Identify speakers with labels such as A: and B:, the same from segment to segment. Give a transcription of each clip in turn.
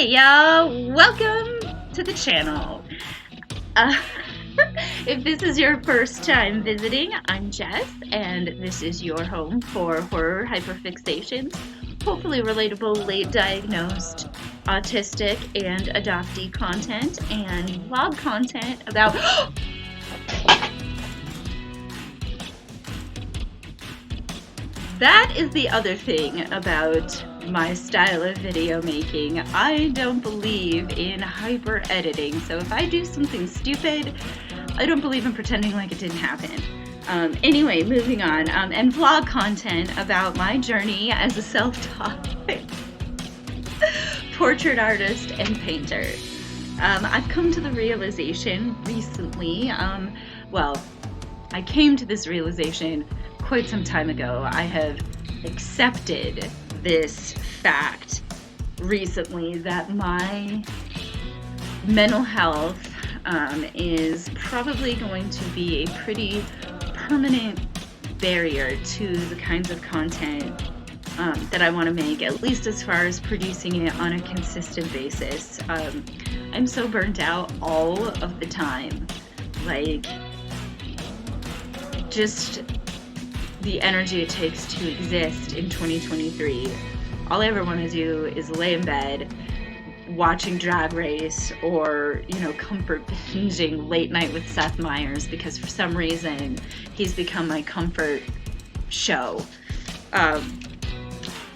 A: Hey y'all, welcome to the channel. Uh, if this is your first time visiting, I'm Jess, and this is your home for horror hyperfixations, hopefully relatable late diagnosed autistic and adoptee content, and vlog content about That is the other thing about my style of video making. I don't believe in hyper editing, so if I do something stupid, I don't believe in pretending like it didn't happen. Anyway, moving on, and vlog content about my journey as a self-taught portrait artist and painter. I've come to the realization recently, I came to this realization quite some time ago. I have accepted this fact recently that my mental health is probably going to be a pretty permanent barrier to the kinds of content that I want to make, at least as far as producing it on a consistent basis. I'm so burnt out all of the time. Just the energy it takes to exist in 2023. All I ever want to do is lay in bed watching Drag Race or, comfort binging Late Night with Seth Meyers, because for some reason he's become my comfort show. I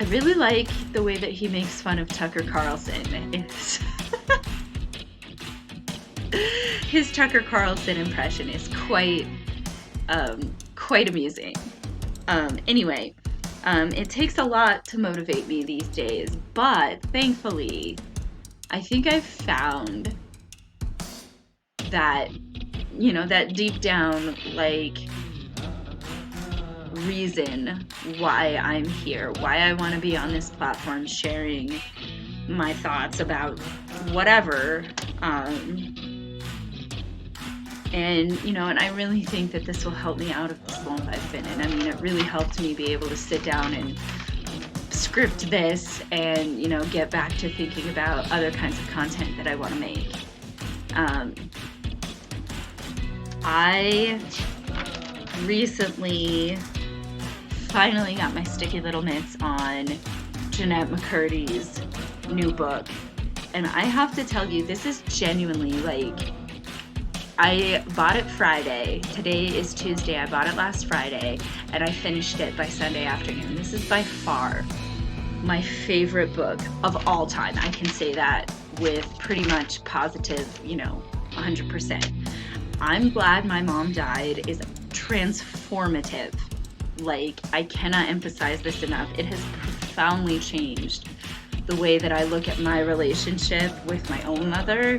A: really like the way that he makes fun of Tucker Carlson. His Tucker Carlson impression is quite amusing. Anyway, it takes a lot to motivate me these days, but thankfully, I think I've found that, that deep down, reason why I'm here, why I want to be on this platform sharing my thoughts about whatever, and I really think that this will help me out of the slump I've been in. I mean, it really helped me be able to sit down and script this and, get back to thinking about other kinds of content that I want to make. I recently finally got my sticky little mitts on Jeanette McCurdy's new book. And I have to tell you, this is genuinely I bought it Friday. Today is Tuesday. I bought it last Friday, and I finished it by Sunday afternoon. This is by far my favorite book of all time. I can say that with pretty much positive, 100%. I'm Glad My Mom Died is transformative. I cannot emphasize this enough. It has profoundly changed the way that I look at my relationship with my own mother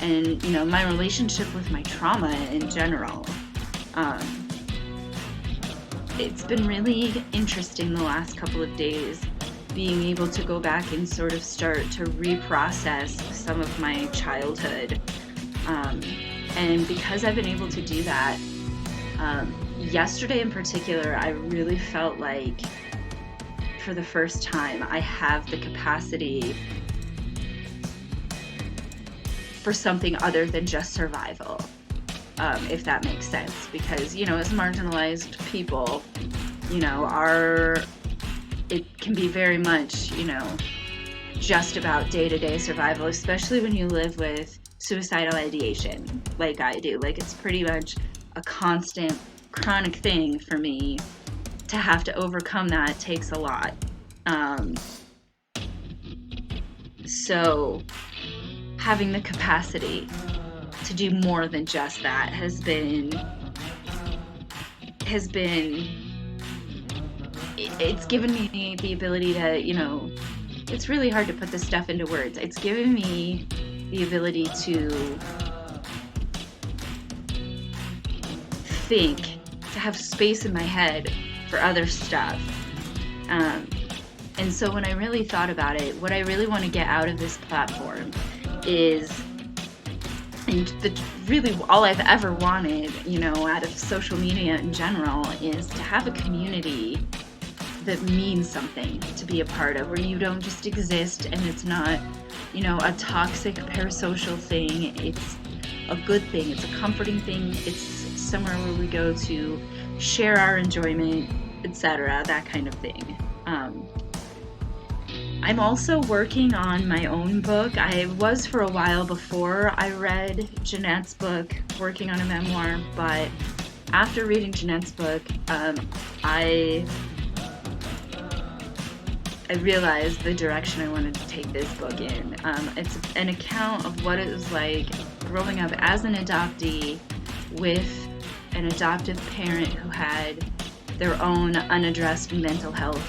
A: and, my relationship with my trauma in general. It's been really interesting the last couple of days being able to go back and sort of start to reprocess some of my childhood. And because I've been able to do that, yesterday in particular, I really felt like for the first time I have the capacity for something other than just survival, if that makes sense. Because, as marginalized people, it can be very much, just about day-to-day survival, especially when you live with suicidal ideation like I do. It's pretty much a constant, chronic thing for me. To have to overcome that takes a lot. So having the capacity to do more than just that has been it's given me the ability to, it's really hard to put this stuff into words. It's given me the ability to think, to have space in my head for other stuff. And so when I really thought about it, what I really want to get out of this platform is, and really all I've ever wanted, out of social media in general, is to have a community that means something to be a part of, where you don't just exist and it's not a toxic parasocial thing. It's a good thing. It's a comforting thing. It's somewhere where we go to share our enjoyment, etc., that kind of thing. I'm also working on my own book. I was for a while before I read Jeanette's book, working on a memoir, but after reading Jeanette's book, I realized the direction I wanted to take this book in. It's an account of what it was like growing up as an adoptee with an adoptive parent who had their own unaddressed mental health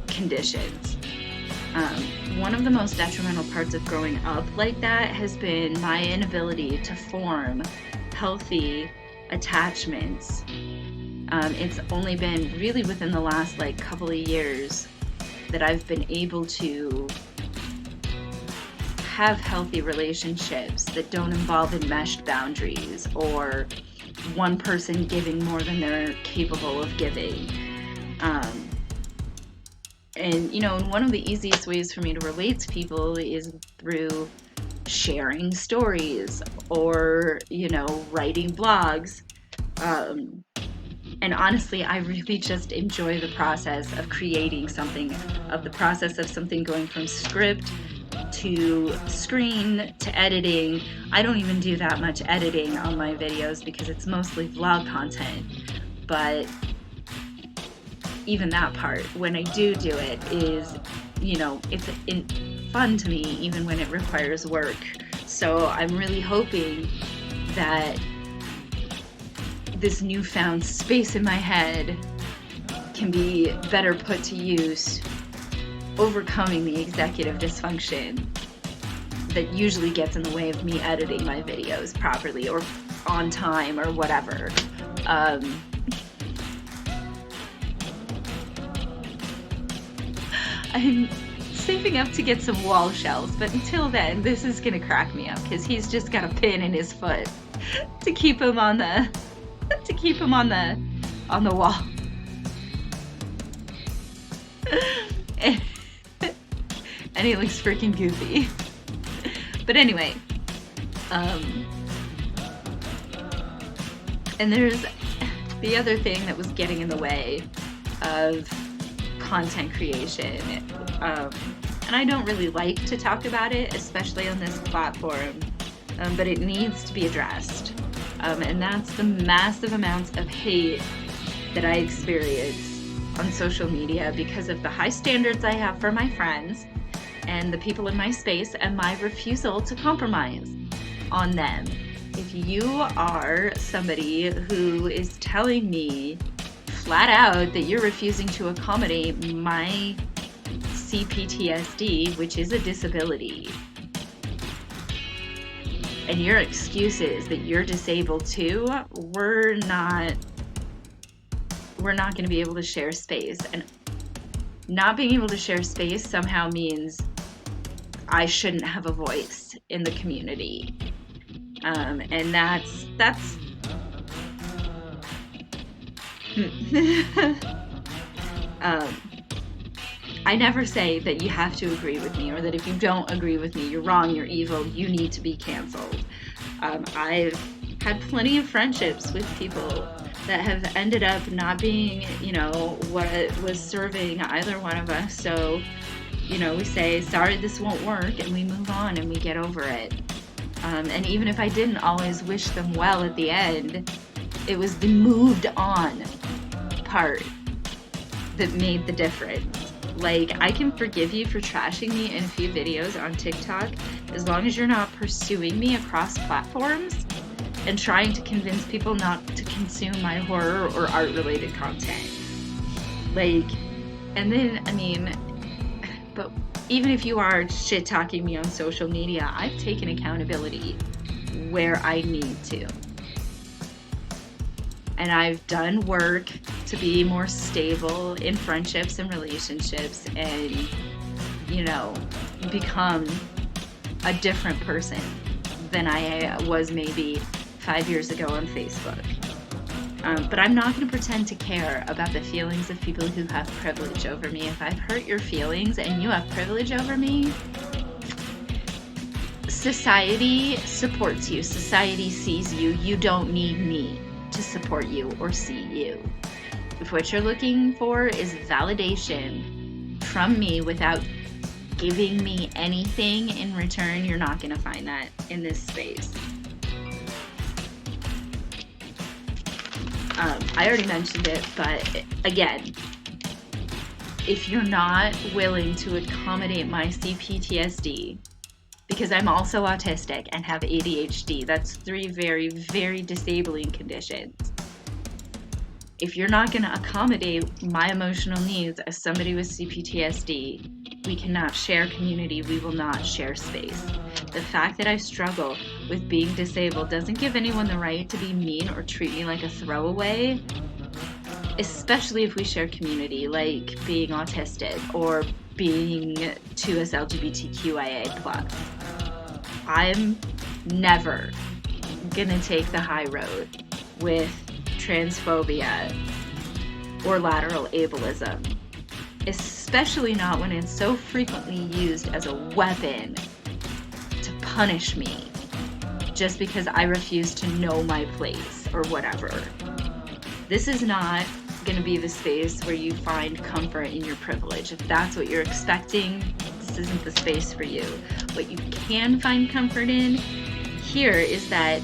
A: conditions. One of the most detrimental parts of growing up like that has been my inability to form healthy attachments. It's only been really within the last couple of years that I've been able to have healthy relationships that don't involve enmeshed boundaries or one person giving more than they're capable of giving. And one of the easiest ways for me to relate to people is through sharing stories or, writing blogs. And honestly, I really just enjoy the process of creating something, of the process of something going from script to screen to editing. I don't even do that much editing on my videos because it's mostly vlog content. But even that part, when I do it, is, it's fun to me even when it requires work. So I'm really hoping that this newfound space in my head can be better put to use overcoming the executive dysfunction that usually gets in the way of me editing my videos properly or on time or whatever. I'm saving up to get some wall shelves, but until then, this is gonna crack me up because he's just got a pin in his foot to keep him on the wall. And he looks freaking goofy. But anyway, and there's the other thing that was getting in the way of content creation, and I don't really like to talk about it, especially on this platform, but it needs to be addressed, and that's the massive amounts of hate that I experience on social media because of the high standards I have for my friends and the people in my space and my refusal to compromise on them. If you are somebody who is telling me flat out that you're refusing to accommodate my CPTSD, which is a disability, and your excuse is that you're disabled too, we're not going to be able to share space. And not being able to share space somehow means I shouldn't have a voice in the community. And that's I never say that you have to agree with me or that if you don't agree with me, you're wrong, you're evil, you need to be canceled. I've had plenty of friendships with people that have ended up not being, what was serving either one of us. So, we say, sorry, this won't work, and we move on and we get over it. And even if I didn't always wish them well at the end, it was the moved on part that made the difference. I can forgive you for trashing me in a few videos on TikTok as long as you're not pursuing me across platforms and trying to convince people not to consume my horror or art-related content. And then, but even if you are shit-talking me on social media, I've taken accountability where I need to. And I've done work to be more stable in friendships and relationships and, become a different person than I was maybe 5 years ago on Facebook. But I'm not going to pretend to care about the feelings of people who have privilege over me. If I've hurt your feelings and you have privilege over me, Society supports you. Society sees you. You don't need me to support you or see you. If what you're looking for is validation from me without giving me anything in return, you're not going to find that in this space. I already mentioned it, but again, if you're not willing to accommodate my CPTSD, because I'm also autistic and have ADHD, that's 3 very, very disabling conditions. If you're not going to accommodate my emotional needs as somebody with CPTSD, we cannot share community, we will not share space. The fact that I struggle with being disabled doesn't give anyone the right to be mean or treat me like a throwaway, especially if we share community, like being autistic or being 2S LGBTQIA+. I'm never gonna take the high road with transphobia or lateral ableism, especially not when it's so frequently used as a weapon to punish me just because I refuse to know my place or whatever. This is not going to be the space where you find comfort in your privilege. If that's what you're expecting, this isn't the space for you. What you can find comfort in here is that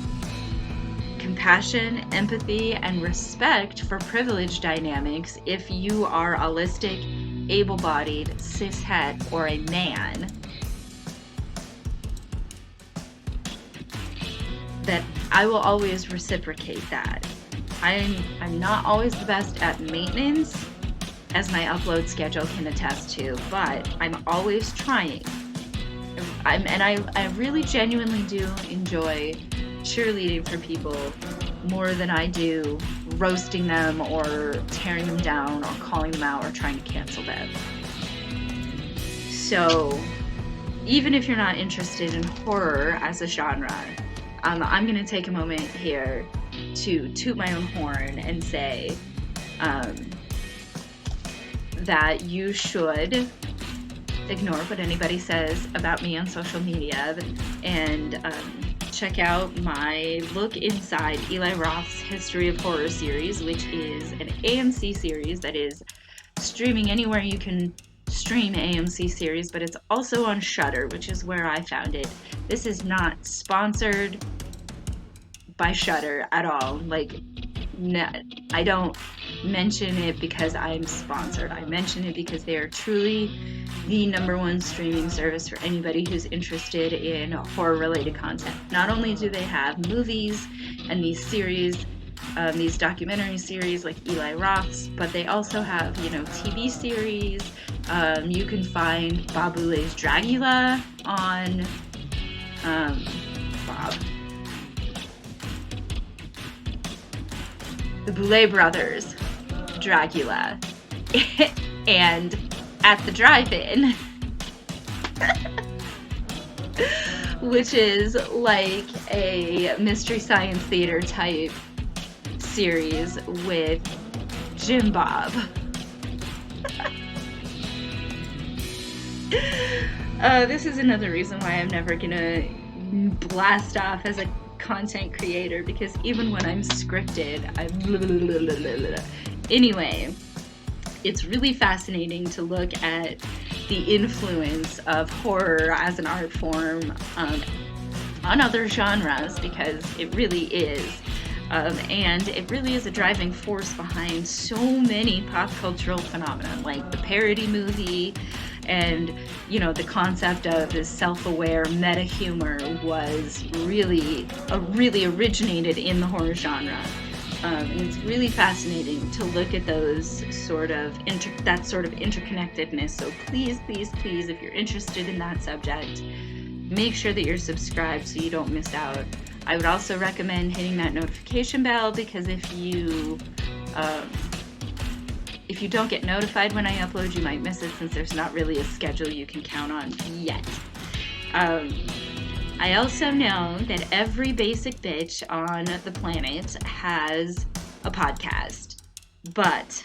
A: compassion, empathy, and respect for privilege dynamics if you are allistic, able-bodied, cishet, or a man, that I will always reciprocate that. I'm not always the best at maintenance, as my upload schedule can attest to, but I'm always trying. I really genuinely do enjoy cheerleading for people more than I do roasting them or tearing them down or calling them out or trying to cancel them. So even if you're not interested in horror as a genre, I'm going to take a moment here to toot my own horn and say that you should ignore what anybody says about me on social media and check out my look inside Eli Roth's History of Horror series, which is an AMC series that is streaming anywhere you can stream AMC series, but it's also on Shudder, which is where I found it. This is not sponsored by Shudder at all. No, I don't mention it because I'm sponsored. I mention it because they are truly the #1 streaming service for anybody who's interested in horror-related content. Not only do they have movies and these series, these documentary series like Eli Roth's, but they also have, TV series. You can find Bob Boulet's Dragula on the Boulet Brothers Dragula and At the Drive-In, which is like a Mystery Science Theater type series with Jim Bob. This is another reason why I'm never gonna blast off as a content creator, because even when I'm scripted, Anyway, it's really fascinating to look at the influence of horror as an art form on other genres, because it really is. And it really is a driving force behind so many pop cultural phenomena, like the parody movie, and the concept of this self-aware meta humor was really originated in the horror genre. And it's really fascinating to look at those that sort of interconnectedness. So please, if you're interested in that subject, make sure that you're subscribed so you don't miss out. I would also recommend hitting that notification bell, because if you don't get notified when I upload, you might miss it, since there's not really a schedule you can count on yet. I also know that every basic bitch on the planet has a podcast, but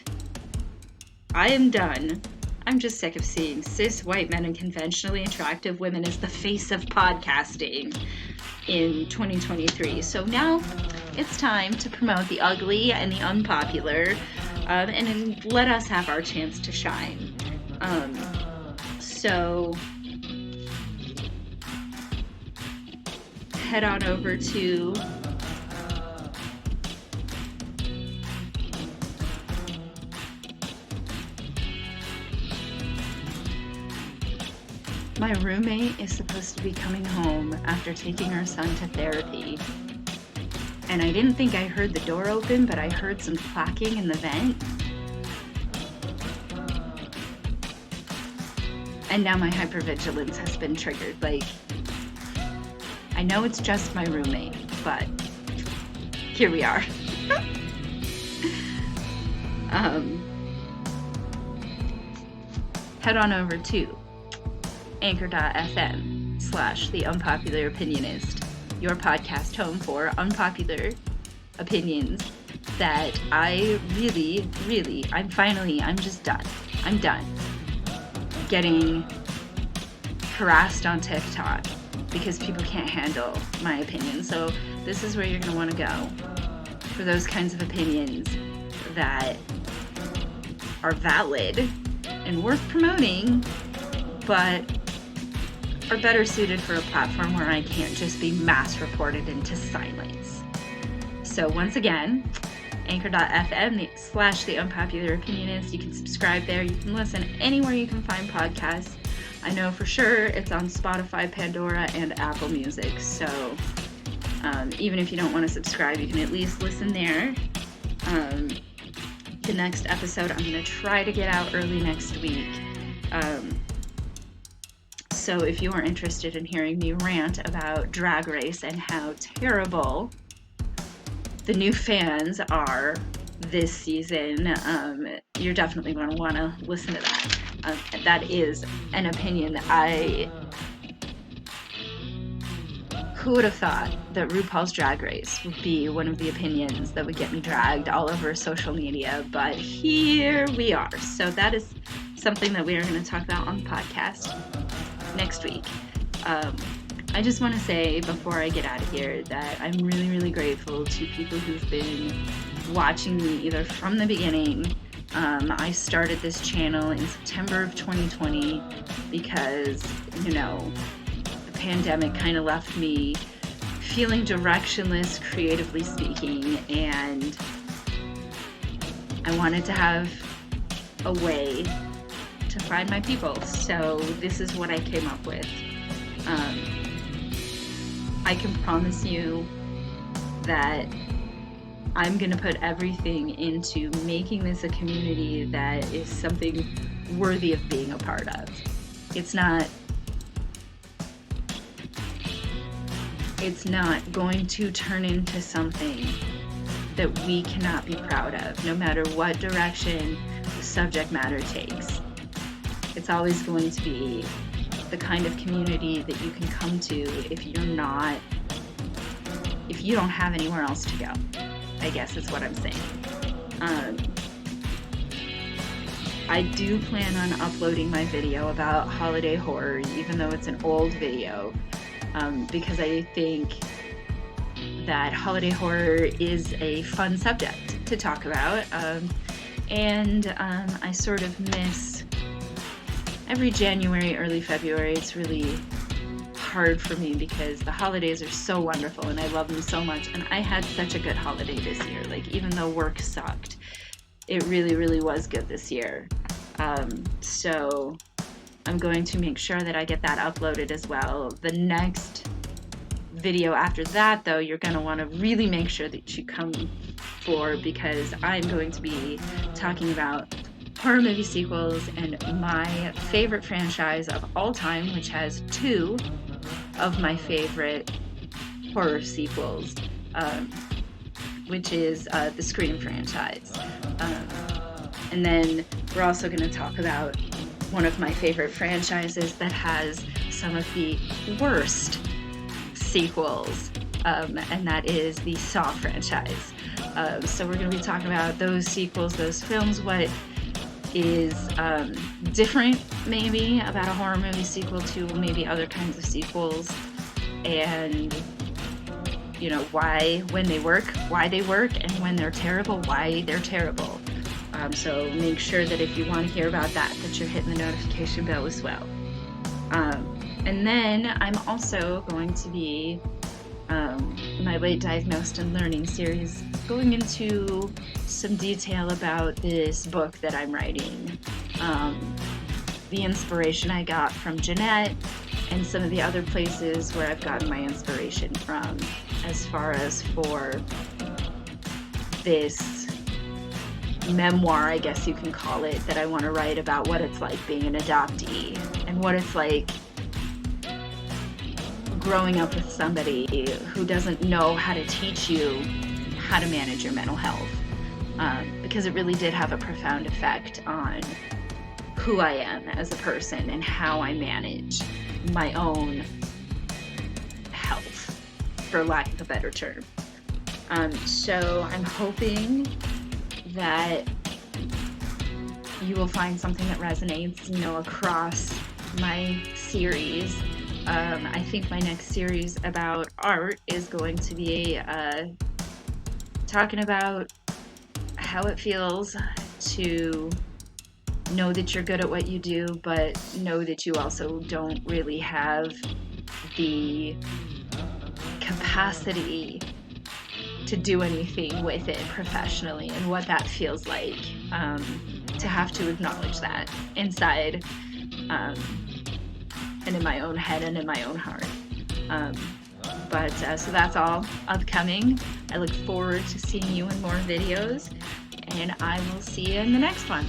A: I am done. I'm just sick of seeing cis white men and conventionally attractive women as the face of podcasting in 2023. So now it's time to promote the ugly and the unpopular, and let us have our chance to shine. So head on over to my roommate is supposed to be coming home after taking our son to therapy. And I didn't think I heard the door open, but I heard some clacking in the vent. And now my hypervigilance has been triggered. Like, I know it's just my roommate, but here we are. Head on over to anchor.fm/The Unpopular Opinionist, your podcast home for unpopular opinions that I'm just done. I'm done getting harassed on TikTok because people can't handle my opinion. So this is where you're going to want to go for those kinds of opinions that are valid and worth promoting, but are better suited for a platform where I can't just be mass reported into silence. So once again, anchor.fm/The Unpopular Opinionist. You can subscribe there. You can listen anywhere you can find podcasts. I know for sure it's on Spotify, Pandora, and Apple Music. So even if you don't want to subscribe, you can at least listen there. The next episode I'm going to try to get out early next week. So if you are interested in hearing me rant about Drag Race and how terrible the new fans are this season, you're definitely going to want to listen to that. That is an opinion that who would have thought that RuPaul's Drag Race would be one of the opinions that would get me dragged all over social media, but here we are. So that is something that we are going to talk about on the podcast next week. I just want to say before I get out of here that I'm really, really grateful to people who've been watching me either from the beginning. I started this channel in September of 2020 because, the pandemic kind of left me feeling directionless, creatively speaking, and I wanted to have a way to find my people. So this is what I came up with. I can promise you that I'm going to put everything into making this a community that is something worthy of being a part of. It's not going to turn into something that we cannot be proud of, no matter what direction the subject matter takes. It's always going to be the kind of community that you can come to if you don't have anywhere else to go, I guess is what I'm saying. I do plan on uploading my video about holiday horror, even though it's an old video, because I think that holiday horror is a fun subject to talk about, and I sort of miss every January, early February. It's really hard for me because the holidays are so wonderful and I love them so much, and I had such a good holiday this year. Like, even though work sucked, it really, really was good this year. So I'm going to make sure that I get that uploaded as well. The next video after that, though, you're going to want to really make sure that you come for, because I'm going to be talking about horror movie sequels and my favorite franchise of all time, which has two of my favorite horror sequels, which is the Scream franchise. And then we're also going to talk about one of my favorite franchises that has some of the worst sequels, and that is the Saw franchise. So we're going to be talking about those sequels, those films, what is different, maybe, about a horror movie sequel to maybe other kinds of sequels, and you know, why, when they work, why they work, and when they're terrible, why they're terrible. So make sure that if you want to hear about that you're hitting the notification bell as well. And then I'm also going to be, my Late Diagnosed and Learning series, going into some detail about this book that I'm writing. The inspiration I got from Jeanette and some of the other places where I've gotten my inspiration from, as far as for this memoir, I guess you can call it, that I want to write about what it's like being an adoptee and what it's like growing up with somebody who doesn't know how to teach you how to manage your mental health, because it really did have a profound effect on who I am as a person and how I manage my own health, for lack of a better term. So I'm hoping that you will find something that resonates, you know, across my series. I think my next series about art is going to be talking about how it feels to know that you're good at what you do, but know that you also don't really have the capacity to do anything with it professionally, and what that feels like, to have to acknowledge that inside, and in my own head and in my own heart. So that's all upcoming. I look forward to seeing you in more videos, and I will see you in the next one.